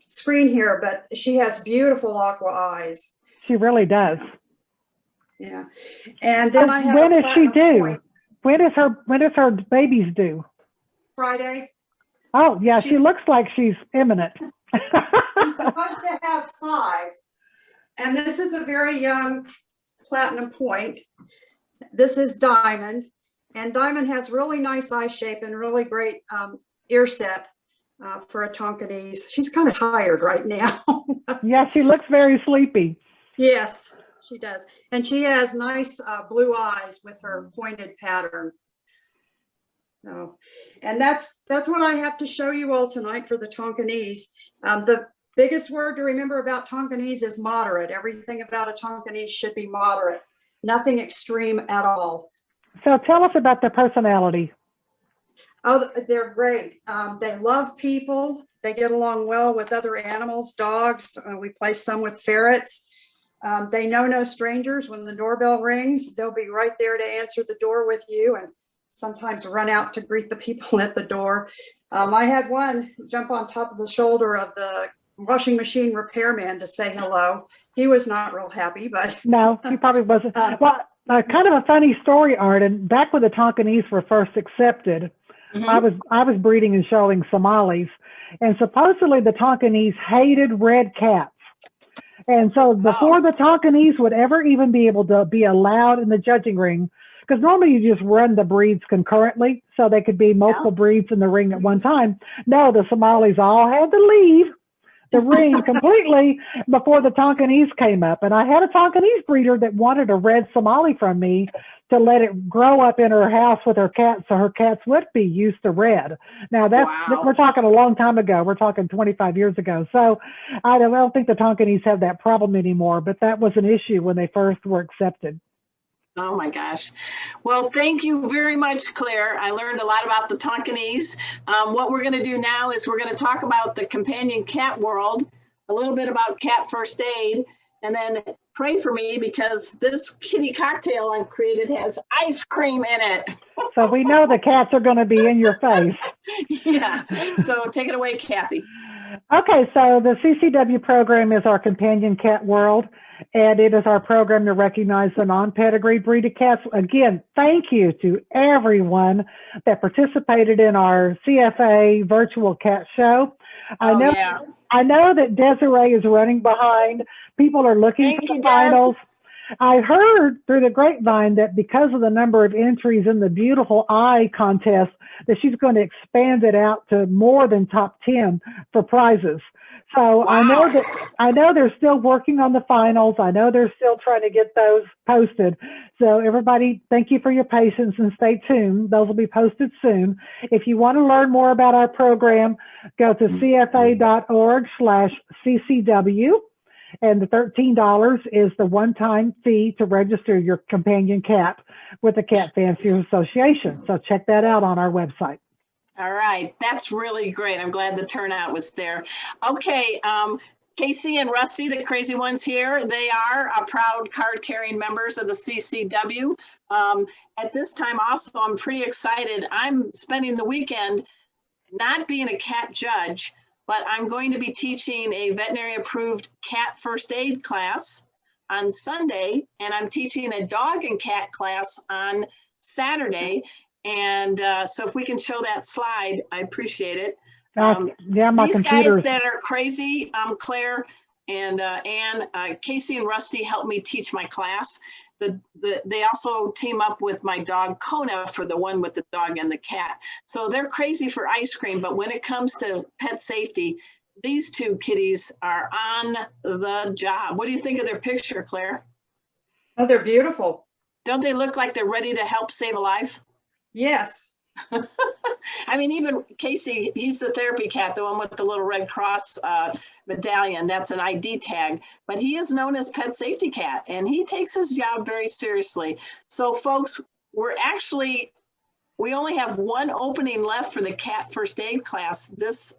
screen here, but she has beautiful aqua eyes. She really does. Yeah. And then I have when a is she platinum due? point. When is her babies due? Friday. Oh, yeah, she looks like she's imminent. She's supposed to have 5. And this is a very young platinum point. This is Diamond. And Diamond has really nice eye shape and really great ear set for a Tonkinese. She's kind of tired right now. Yeah, she looks very sleepy. Yes, she does. And she has nice blue eyes with her pointed pattern. So, and that's what I have to show you all tonight for the Tonkinese. The biggest word to remember about Tonkinese is moderate. Everything about a Tonkinese should be moderate, nothing extreme at all. So tell us about their personality. Oh, they're great. They love people. They get along well with other animals, dogs. We play some with ferrets. They know no strangers. When the doorbell rings, they'll be right there to answer the door with you and sometimes run out to greet the people at the door. I had one jump on top of the shoulder of the washing machine repairman to say hello. He was not real happy, but. No, he probably wasn't. Well, kind of a funny story, Arden. Back when the Tonkinese were first accepted, I was breeding and showing Somalis, and supposedly the Tonkinese hated red cats. And so before the Tonkinese would ever even be able to be allowed in the judging ring, because normally you just run the breeds concurrently, so they could be multiple breeds in the ring at one time. No, the Somalis all had to leave the ring completely before the Tonkinese came up. And I had a Tonkinese breeder that wanted a red Somali from me to let it grow up in her house with her cats, so her cats would be used to red. Now we're talking a long time ago. We're talking 25 years ago. So I don't think the Tonkinese have that problem anymore, but that was an issue when they first were accepted. Oh my gosh. Well, thank you very much, Claire. I learned a lot about the Tonkinese. What we're going to do now is we're going to talk about the companion cat world, a little bit about cat first aid, and then pray for me because this kitty cocktail I've created has ice cream in it. So we know the cats are going to be in your face. Yeah. So take it away, Kathy. Okay, so the CCW program is our companion cat world, and it is our program to recognize the non-pedigreed breed of cats. Again, thank you to everyone that participated in our CFA virtual cat show. I know that Desiree is running behind. People are looking for the finals. I heard through the grapevine that because of the number of entries in the Beautiful Eye contest, that she's going to expand it out to more than top 10 for prizes. So I know they're still working on the finals. I know they're still trying to get those posted. So everybody, thank you for your patience and stay tuned. Those will be posted soon. If you want to learn more about our program, go to cfa.org/CCW. And the $13 is the one-time fee to register your companion cat with the Cat Fanciers Association. So check that out on our website. All right. That's really great. I'm glad the turnout was there. Okay. Casey and Rusty, the crazy ones here, they are proud card-carrying members of the CCW. At this time also, I'm pretty excited. I'm spending the weekend not being a cat judge, but I'm going to be teaching a veterinary approved cat first aid class on Sunday, and I'm teaching a dog and cat class on Saturday. And so if we can show that slide, I appreciate it. These guys that are crazy, Claire and Anne, Casey and Rusty helped me teach my class. They also team up with my dog Kona for the one with the dog and the cat. So they're crazy for ice cream, but when it comes to pet safety, these two kitties are on the job. What do you think of their picture, Claire? Oh, they're beautiful. Don't they look like they're ready to help save a life? Yes. I mean, even Casey, he's the therapy cat, the one with the little Red Cross medallion. That's an ID tag, but he is known as Pet Safety Cat, and he takes his job very seriously. So folks, we only have one opening left for the cat first aid class this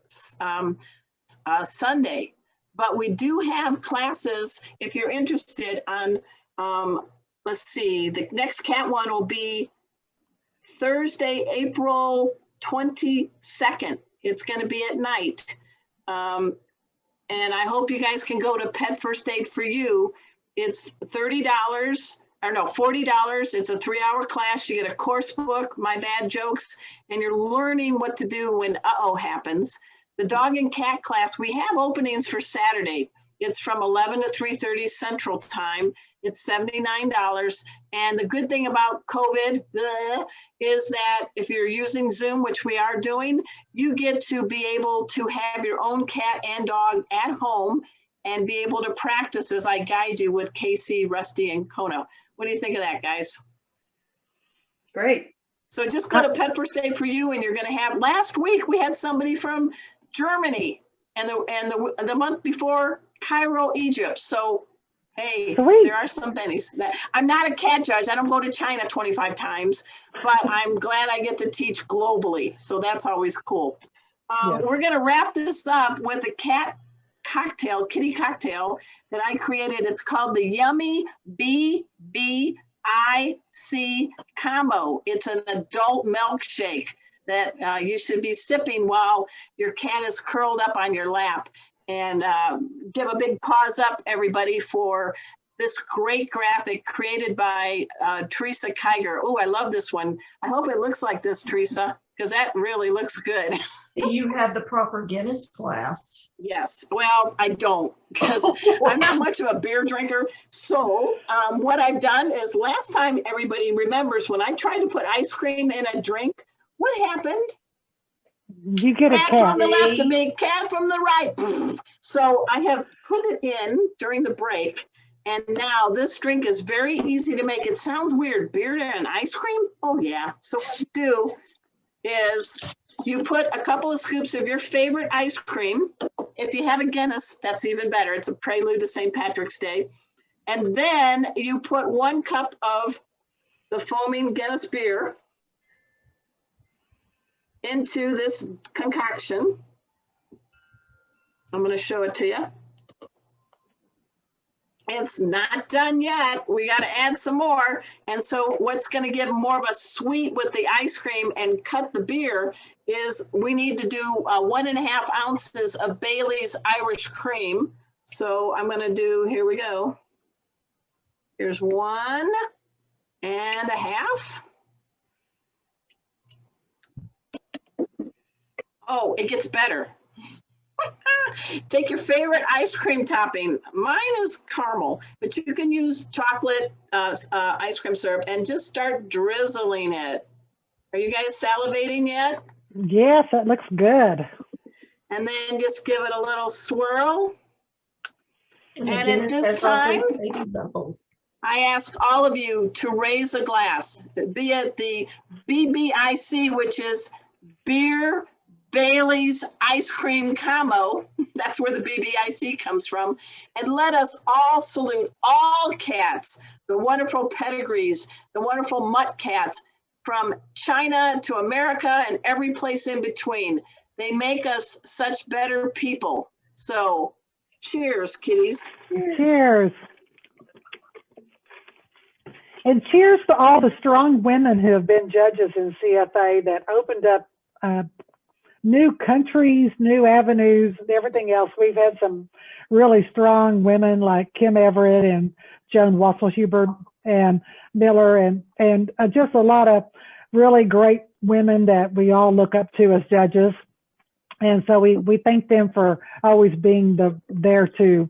Sunday, but we do have classes if you're interested on, let's see, the next cat one will be Thursday, April 22nd. It's going to be at night. And I hope you guys can go to Pet First Aid for You. It's $40. It's a 3-hour class. You get a course book, my bad jokes, and you're learning what to do when uh-oh happens. The dog and cat class, we have openings for Saturday. It's from 11 to 3:30 Central Time. It's $79. And the good thing about COVID is that if you're using Zoom, which we are doing, you get to be able to have your own cat and dog at home and be able to practice as I guide you with Casey, Rusty, and Kona. What do you think of that, guys? Great. So just go to Pet for Safe for You, and you're going to have. Last week we had somebody from Germany, and the month before Cairo, Egypt. So hey, Sweet. there are some bennies. I'm not a cat judge. I don't go to China 25 times, but I'm glad I get to teach globally. So that's always cool. Yes. We're going to wrap this up with a cat cocktail, kitty cocktail that I created. It's called the Yummy BBIC combo. It's an adult milkshake that you should be sipping while your cat is curled up on your lap. And give a big pause up, everybody, for this great graphic created by Teresa Keiger. Oh, I love this one. I hope it looks like this, Teresa, because that really looks good. You had the proper Guinness class. Yes. Well, I don't, because I'm not much of a beer drinker. So what I've done is, last time everybody remembers when I tried to put ice cream in a drink, what happened? You get a Cat cat. from the left to me, cat from the right. So I have put it in during the break. And now this drink is very easy to make. It sounds weird. Beer and ice cream? Oh, yeah. So what you do is you put a couple of scoops of your favorite ice cream. If you have a Guinness, that's even better. It's a prelude to St. Patrick's Day. And then you put 1 cup of the foaming Guinness beer into this concoction. I'm going to show it to you. It's not done yet. We got to add some more. And so what's going to give more of a sweet with the ice cream and cut the beer is we need to do 1.5 ounces of Bailey's Irish cream. So I'm going to do, here we go. Here's 1.5. Oh, it gets better. Take your favorite ice cream topping. Mine is caramel, but you can use chocolate ice cream syrup and just start drizzling it. Are you guys salivating yet? Yes, that looks good. And then just give it a little swirl. And And the at Guinness this has also time, baby bubbles. I ask all of you to raise a glass, be it the BBIC, which is beer, Bailey's ice cream combo. That's where the BBIC comes from. And let us all salute all cats, the wonderful pedigrees, the wonderful mutt cats from China to America and every place in between. They make us such better people. So cheers, kitties. Cheers. And cheers to all the strong women who have been judges in CFA that opened up new countries, new avenues, and everything else. We've had some really strong women like Kim Everett and Joan Wasselhuber and Miller and just a lot of really great women that we all look up to as judges. And so we thank them for always being there to,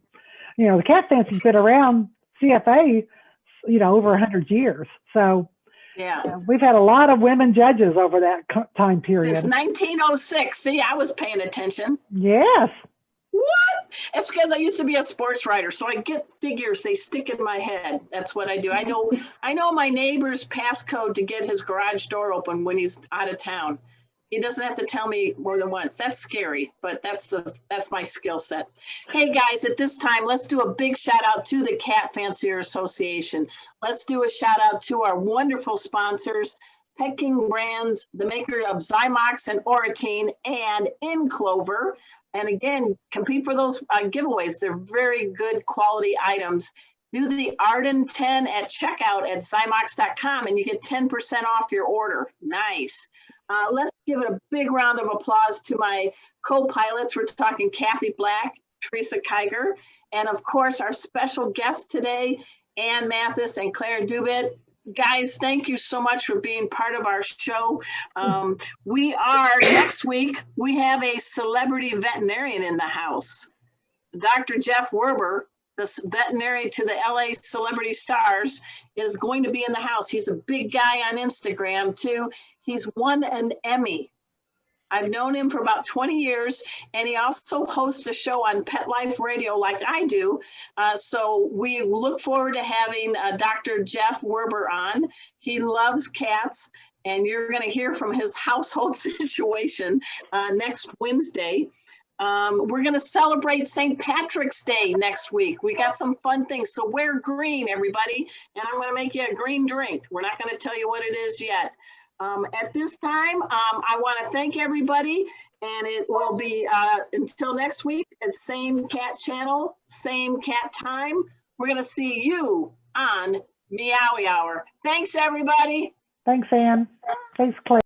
the cat fancy's been around CFA, over 100 years. So Yeah. we've had a lot of women judges over that time period. Since 1906. See, I was paying attention. Yes. What? It's because I used to be a sports writer, so I get figures. They stick in my head. That's what I do. I know my neighbor's passcode to get his garage door open when he's out of town. He doesn't have to tell me more than once. That's scary, but that's my skill set. Hey guys, at this time, let's do a big shout out to the Cat Fancier Association. Let's do a shout out to our wonderful sponsors, Pet King Brands, the maker of Zymox and Oratine, and In Clover. And again, compete for those giveaways. They're very good quality items. Do the Arden 10 at checkout at Zymox.com and you get 10% off your order. Nice. Let's give it a big round of applause to my co-pilots. We're talking Kathy Black, Teresa Keiger, and of course our special guest today, Ann Mathis and Claire Dubit. Guys, thank you so much for being part of our show. Next week, we have a celebrity veterinarian in the house. Dr. Jeff Werber, the veterinary to the LA celebrity stars, is going to be in the house. He's a big guy on Instagram too. He's won an Emmy. I've known him for about 20 years, and he also hosts a show on Pet Life Radio like I do. So we look forward to having Dr. Jeff Werber on. He loves cats, and you're going to hear from his household situation next Wednesday. We're going to celebrate St. Patrick's Day next week. We got some fun things. So wear green, everybody, and I'm going to make you a green drink. We're not going to tell you what it is yet. At this time, I want to thank everybody, and it will be until next week at same cat channel, same cat time. We're going to see you on Meowy Hour. Thanks, everybody. Thanks, Ann. Thanks, Claire.